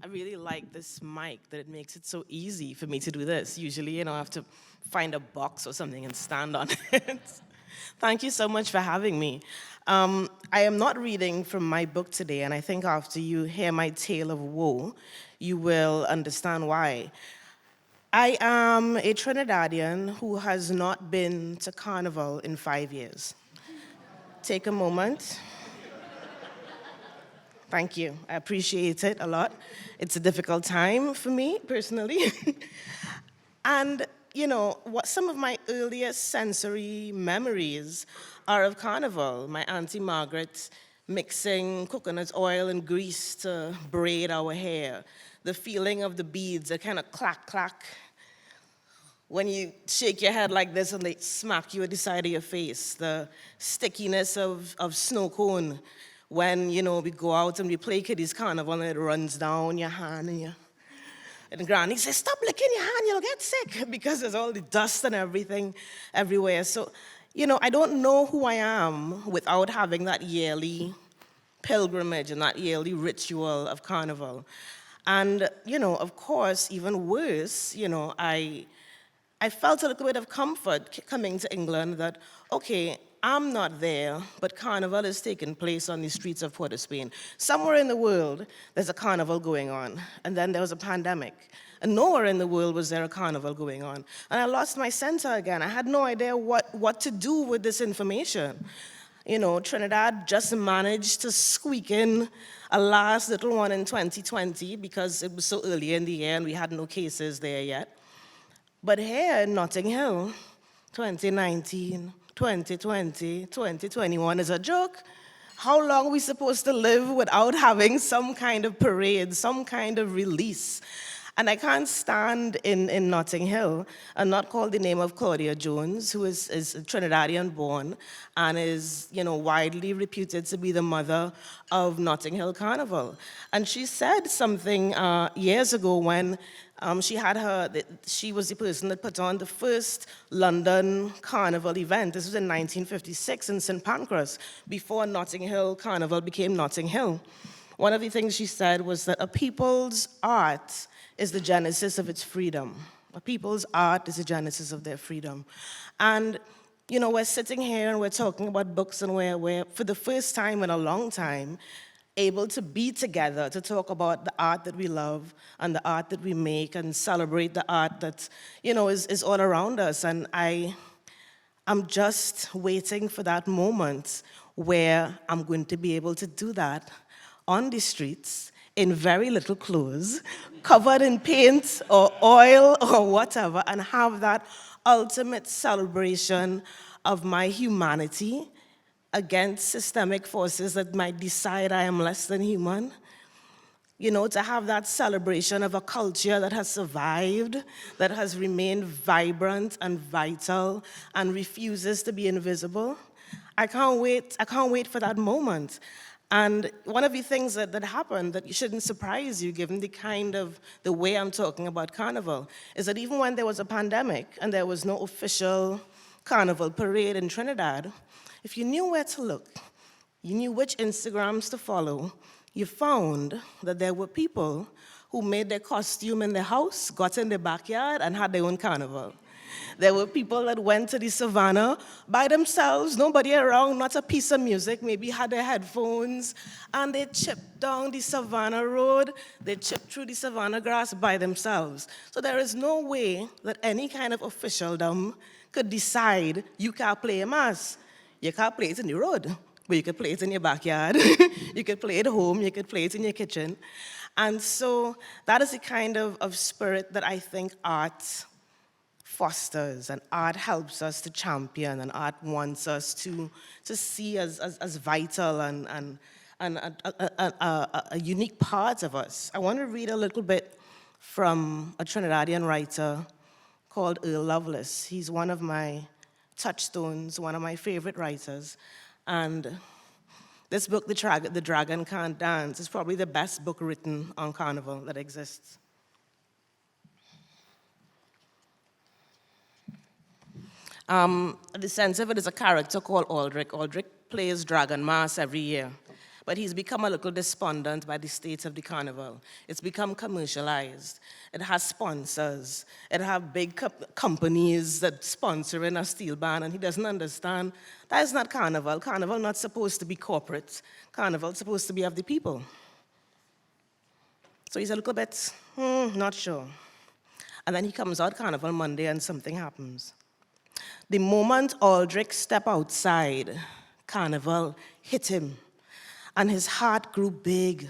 really like this mic, that it makes it so easy for me to do this. Usually, I have to find a box or something and stand on it. Thank you so much for having me. I am not reading from my book today, and I think after you hear my tale of woe, you will understand why. I am a Trinidadian who has not been to Carnival in 5 years. Take a moment. Thank you. I appreciate it a lot. It's a difficult time for me, personally. And, what some of my earliest sensory memories are of Carnival. My Auntie Margaret mixing coconut oil and grease to braid our hair. The feeling of the beads, a kind of clack, clack, when you shake your head like this and they smack you at the side of your face. The stickiness of snow cone when, we go out and we play kiddies carnival and it runs down your hand and Granny says, stop licking your hand, you'll get sick, because there's all the dust and everything everywhere. So, I don't know who I am without having that yearly pilgrimage and that yearly ritual of Carnival. And, of course, even worse, I felt a little bit of comfort coming to England that, okay, I'm not there, but Carnival is taking place on the streets of Port of Spain. Somewhere in the world, there's a carnival going on, and then there was a pandemic. And nowhere in the world was there a carnival going on. And I lost my center again. I had no idea what to do with this information. Trinidad just managed to squeak in a last little one in 2020 because it was so early in the year and we had no cases there yet. But here in Notting Hill, 2019, 2020, 2021 is a joke. How long are we supposed to live without having some kind of parade, some kind of release? And I can't stand in Notting Hill and not call the name of Claudia Jones, who is Trinidadian born and is, widely reputed to be the mother of Notting Hill Carnival. And she said something years ago when she was the person that put on the first London Carnival event. This was in 1956 in St. Pancras, before Notting Hill Carnival became Notting Hill. One of the things she said was that a people's art is the genesis of its freedom. A people's art is the genesis of their freedom. And, we're sitting here and we're talking about books and we're, for the first time in a long time, able to be together to talk about the art that we love and the art that we make and celebrate the art that, is all around us. And I'm just waiting for that moment where I'm going to be able to do that on the streets in very little clothes, covered in paint or oil or whatever, and have that ultimate celebration of my humanity against systemic forces that might decide I am less than human. To have that celebration of a culture that has survived, that has remained vibrant and vital and refuses to be invisible. I can't wait for that moment. And one of the things that happened that shouldn't surprise you, given the way I'm talking about Carnival, is that even when there was a pandemic and there was no official Carnival parade in Trinidad, if you knew where to look, you knew which Instagrams to follow, you found that there were people who made their costume in their house, got in their backyard, and had their own carnival. There were people that went to the savannah by themselves, nobody around, not a piece of music, maybe had their headphones, and they chipped down the savannah road, they chipped through the savannah grass by themselves. So there is no way that any kind of officialdom could decide you can't play a mass. You can't play it in the road, but you could play it in your backyard. You could play it at home, you could play it in your kitchen. And so that is the kind of spirit that I think art fosters, and art helps us to champion, and art wants us to see as vital and a unique part of us. I want to read a little bit from a Trinidadian writer called Earl Lovelace. He's one of my touchstones, one of my favorite writers. And this book, The Dragon Can't Dance, is probably the best book written on Carnival that exists. The sense of it is a character called Aldrich. Aldrich plays Dragon Mass every year. but he's become a little despondent by the state of the carnival. It's become commercialized. It has sponsors. It has big companies that sponsoring a steel band, and he doesn't understand that is not Carnival. Carnival not supposed to be corporate. Carnival supposed to be of the people. So he's a little bit, not sure. And then he comes out Carnival Monday and something happens. The moment Aldrich stepped outside, Carnival hit him, and his heart grew big,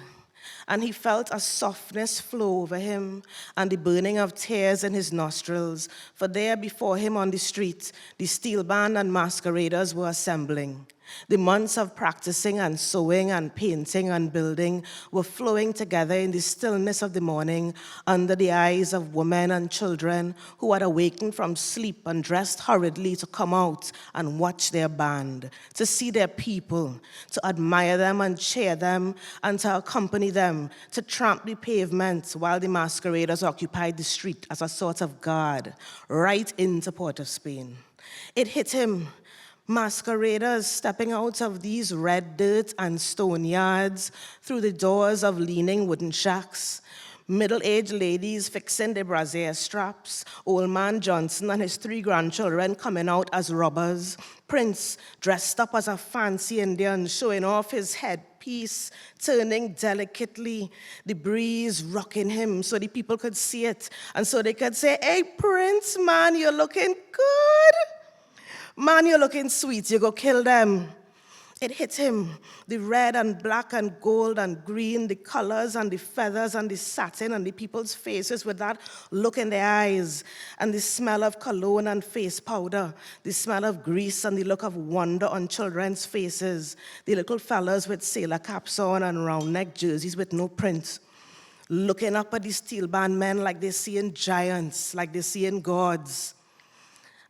and he felt a softness flow over him and the burning of tears in his nostrils, for there before him on the street, the steel band and masqueraders were assembling. The months of practicing and sewing and painting and building were flowing together in the stillness of the morning under the eyes of women and children who had awakened from sleep and dressed hurriedly to come out and watch their band, to see their people, to admire them and cheer them and to accompany them, to tramp the pavement while the masqueraders occupied the street as a sort of guard right into Port of Spain. It hit him. Masqueraders stepping out of these red dirt and stone yards through the doors of leaning wooden shacks, middle-aged ladies fixing their brassiere straps, old man Johnson and his 3 grandchildren coming out as robbers, Prince dressed up as a fancy Indian showing off his headpiece, turning delicately, the breeze rocking him so the people could see it and so they could say, "Hey, Prince, man, you're looking good. Man, you're looking sweet, you go kill them." It hit him, the red and black and gold and green, the colors and the feathers and the satin and the people's faces with that look in their eyes, and the smell of cologne and face powder, the smell of grease and the look of wonder on children's faces, the little fellas with sailor caps on and round neck jerseys with no print, looking up at the steel band men like they're seeing giants, like they're seeing gods,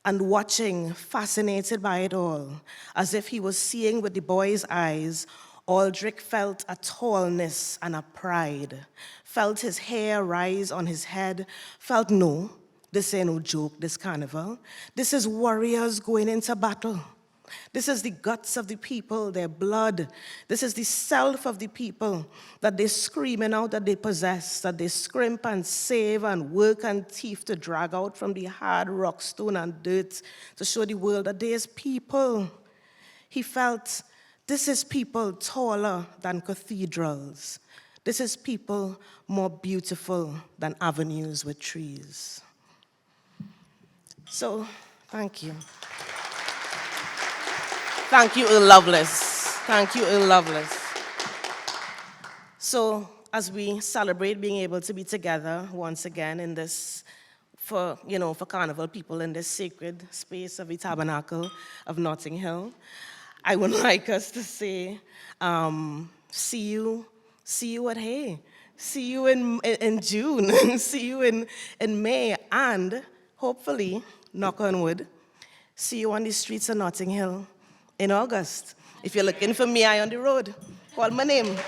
and watching, fascinated by it all, as if he was seeing with the boy's eyes. Aldrich felt a tallness and a pride, felt his hair rise on his head, felt, no, this ain't no joke, this carnival. This is warriors going into battle. This is the guts of the people, their blood. This is the self of the people that they're screaming out that they possess, that they scrimp and save and work and thief to drag out from the hard rock, stone, and dirt to show the world that there's people. He felt, this is people taller than cathedrals. This is people more beautiful than avenues with trees. So, thank you. Thank you, Earl Lovelace. Thank you, Earl Lovelace. So, as we celebrate being able to be together once again in this, for Carnival people in this sacred space of the Tabernacle of Notting Hill, I would like us to say, see you at Hay. See you in June. See you in May. And hopefully, knock on wood, see you on the streets of Notting Hill in August. If you're looking for me, I on the road. Call my name.